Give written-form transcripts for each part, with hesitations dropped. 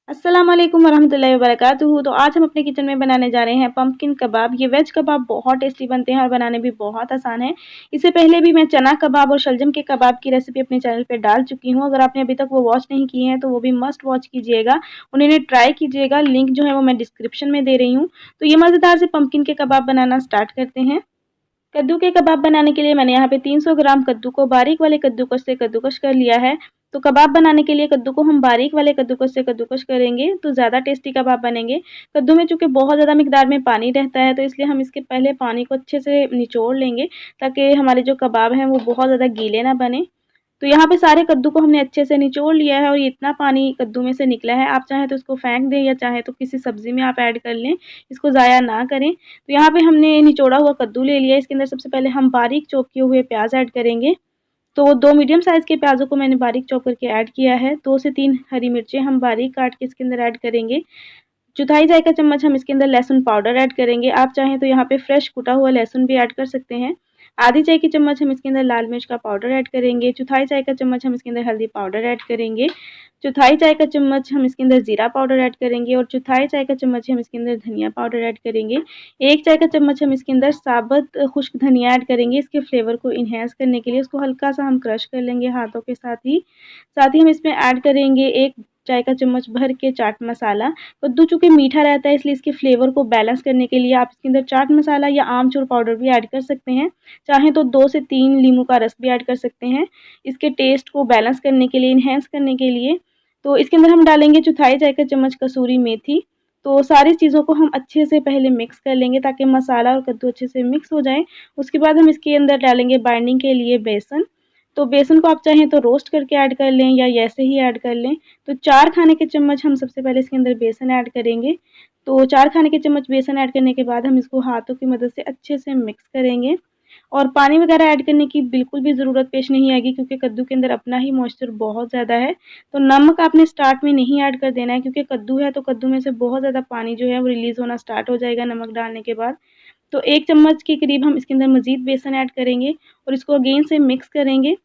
अस्सलाम वालेकुम वरहमतुल्लाहि वबरकातुहू। तो आज हम अपने किचन में बनाने जा रहे हैं पम्पकिन कबाब। ये वेज कबाब बहुत टेस्टी बनते हैं और बनाने भी बहुत आसान है। इससे पहले भी मैं चना कबाब और शलजम के कबाब की रेसिपी अपने चैनल पे डाल चुकी हूँ। अगर आपने अभी तक वो वॉच नहीं की है तो वो भी मस्ट वॉच कीजिएगा, उन्हें ट्राई कीजिएगा। लिंक जो है वो मैं डिस्क्रिप्शन में दे रही हूँ। तो ये मज़ेदार से पम्पकिन के कबाब बनाना स्टार्ट करते हैं। कद्दू के कबाब बनाने के लिए मैंने यहाँ पे 300 ग्राम कद्दू को बारीक वाले कद्दूकस से कद्दूकस कर लिया है। तो कबाब बनाने के लिए कद्दू को हम बारीक वाले कद्दूकस से कद्दूकस करेंगे तो ज़्यादा टेस्टी कबाब बनेंगे। कद्दू में चूँकि बहुत ज़्यादा मिकदार में पानी रहता है तो इसलिए हम इसके पहले पानी को अच्छे से निचोड़ लेंगे, ताकि हमारे जो कबाब हैं वो बहुत ज़्यादा गीले ना बने। तो यहाँ पे सारे कद्दू को हमने अच्छे से निचोड़ लिया है और ये इतना पानी कद्दू में से निकला है। आप चाहें तो इसको फेंक दें या चाहे तो किसी सब्ज़ी में आप ऐड कर लें, इसको ज़ाया ना करें। तो यहाँ पे हमने निचोड़ा हुआ कद्दू ले लिया, इसके अंदर सबसे पहले हम बारीक चॉप किए हुए प्याज ऐड करेंगे। तो 2 मीडियम साइज़ के प्याज़ों को मैंने बारीक चॉप करके ऐड किया है। 2 से 3 हरी मिर्चें हम बारीक काट के इसके अंदर ऐड करेंगे। चौथाई चाय का चम्मच हम इसके अंदर लहसुन पाउडर ऐड करेंगे। आप चाहें तो यहाँ पे फ्रेश कुटा हुआ लहसुन भी ऐड कर सकते हैं। आधी चाय की चम्मच हम इसके अंदर लाल मिर्च का पाउडर ऐड करेंगे। चौथाई चाय का चम्मच हम इसके अंदर हल्दी पाउडर ऐड करेंगे। चौथाई चाय का चम्मच हम इसके अंदर ज़ीरा पाउडर ऐड करेंगे और चौथाई चाय का चम्मच हम इसके अंदर धनिया पाउडर ऐड करेंगे। 1 चाय का चम्मच हम इसके अंदर साबुत खुश्क धनिया ऐड करेंगे। इसके फ्लेवर को एनहांस करने के लिए उसको हल्का-सा हम क्रश कर लेंगे हाथों के साथ ही। साथ ही हम इसमें ऐड करेंगे 1 चाय का चम्मच भर के चाट मसाला। कद्दू चूँकि मीठा रहता है इसलिए इसके फ्लेवर को बैलेंस करने के लिए आप इसके अंदर चाट मसाला या आमचूर पाउडर भी ऐड कर सकते हैं। चाहें तो 2 से 3 नींबू का रस भी ऐड कर सकते हैं, इसके टेस्ट को बैलेंस करने के लिए, एनहांस करने के लिए। तो इसके अंदर हम डालेंगे चौथाई चाय का चम्मच कसूरी मेथी। तो सारी चीज़ों को हम अच्छे से पहले मिक्स कर लेंगे ताकि मसाला और कद्दू अच्छे से मिक्स हो जाए। उसके बाद हम इसके अंदर डालेंगे बाइंडिंग के लिए बेसन। तो बेसन को आप चाहें तो रोस्ट करके ऐड कर लें या ऐसे ही ऐड कर लें। तो 4 खाने के चम्मच हम सबसे पहले इसके अंदर बेसन ऐड करेंगे। तो 4 खाने के चम्मच बेसन ऐड करने के बाद हम इसको हाथों की मदद से अच्छे से मिक्स करेंगे और पानी वगैरह ऐड करने की बिल्कुल भी ज़रूरत पेश नहीं आएगी, क्योंकि कद्दू के अंदर अपना ही मॉइस्चर बहुत ज़्यादा है। तो नमक आपने स्टार्ट में नहीं ऐड कर देना है, क्योंकि कद्दू है तो कद्दू में से बहुत ज़्यादा पानी जो है वो रिलीज़ होना स्टार्ट हो जाएगा नमक डालने के बाद। तो 1 चम्मच के करीब हम इसके अंदर मज़ीद बेसन ऐड करेंगे और इसको अगेन से मिक्स करेंगे।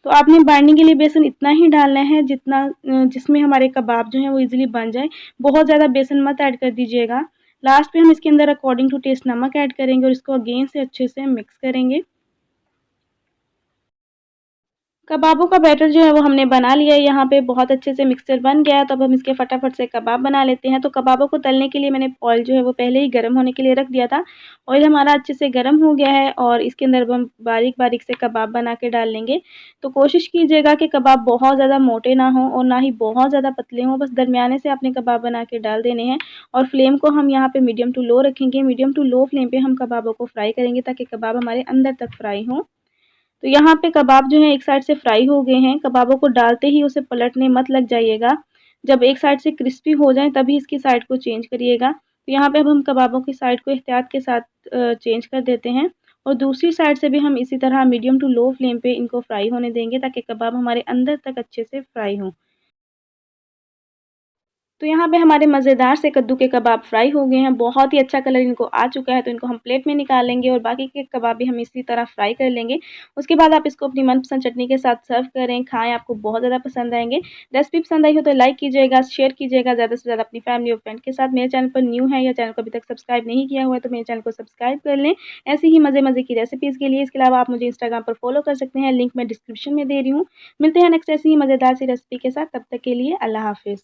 तो आपने बाइंडिंग के लिए बेसन इतना ही डालना है जितना जिसमें हमारे कबाब जो हैं वो ईज़िली बन जाएँ। बहुत ज़्यादा बेसन मत ऐड कर दीजिएगा। लास्ट पे हम इसके अंदर अकॉर्डिंग टू टेस्ट नमक ऐड करेंगे और इसको अगेन से अच्छे से मिक्स करेंगे। कबाबों का बैटर जो है वो हमने बना लिया है, यहाँ पे बहुत अच्छे से मिक्सचर बन गया है। तो अब हम इसके फटाफट से कबाब बना लेते हैं। तो कबाबों को तलने के लिए मैंने ऑयल जो है वो पहले ही गर्म होने के लिए रख दिया था। ऑयल हमारा अच्छे से गर्म हो गया है और इसके अंदर अब हम बारीक-बारीक से कबाब बना के डाल लेंगे। तो कोशिश कीजिएगा कि कबाब बहुत ज़्यादा मोटे ना हों और ना ही बहुत ज़्यादा पतले हों, बस दरमियाने से आपने कबाब बना के डाल देने हैं। और फ्लेम को हम यहाँ पे मीडियम टू लो रखेंगे। मीडियम टू लो फ्लेम पे हम कबाबों को फ्राई करेंगे ताकि कबाब हमारे अंदर तक फ्राई हों। तो यहाँ पे कबाब जो हैं एक साइड से फ्राई हो गए हैं। कबाबों को डालते ही उसे पलटने मत लग जाइएगा। जब एक साइड से क्रिस्पी हो जाएँ तभी इसकी साइड को चेंज करिएगा। तो यहाँ पे अब हम कबाबों की साइड को एहतियात के साथ चेंज कर देते हैं और दूसरी साइड से भी हम इसी तरह मीडियम टू लो फ्लेम पे इनको फ्राई होने देंगे ताकि कबाब हमारे अंदर तक अच्छे से फ्राई हों। तो यहाँ पे हमारे मज़ेदार से कद्दू के कबाब फ्राई हो गए हैं, बहुत ही अच्छा कलर इनको आ चुका है। तो इनको हम प्लेट में निकाल लेंगे और बाकी के कबाब भी हम इसी तरह फ्राई कर लेंगे। उसके बाद आप इसको अपनी मनपसंद चटनी के साथ सर्व करें, खाएँ, आपको बहुत ज़्यादा पसंद आएँगे। रेसिपी पसंद आई हो तो लाइक कीजिएगा, शेयर कीजिएगा ज़्यादा से ज़्यादा अपनी फैमिली और फ्रेंड के साथ। मेरे चैनल पर न्यू है या चैनल को अभी तक सब्सक्राइब नहीं किया हुआ है तो मेरे चैनल को सब्सक्राइब कर लें, ऐसी ही मज़े-मज़े की रेसिपीज़ के लिए। इसके अलावा आप मुझे इंस्टाग्राम पर फॉलो कर सकते हैं, लिंक मैं डिस्क्रिप्शन में दे रही हूँ। मिलते हैं नेक्स्ट ऐसी ही मज़ेदार सी रेसिपी के साथ, तब तक के लिए अल्लाह हाफ़िज़।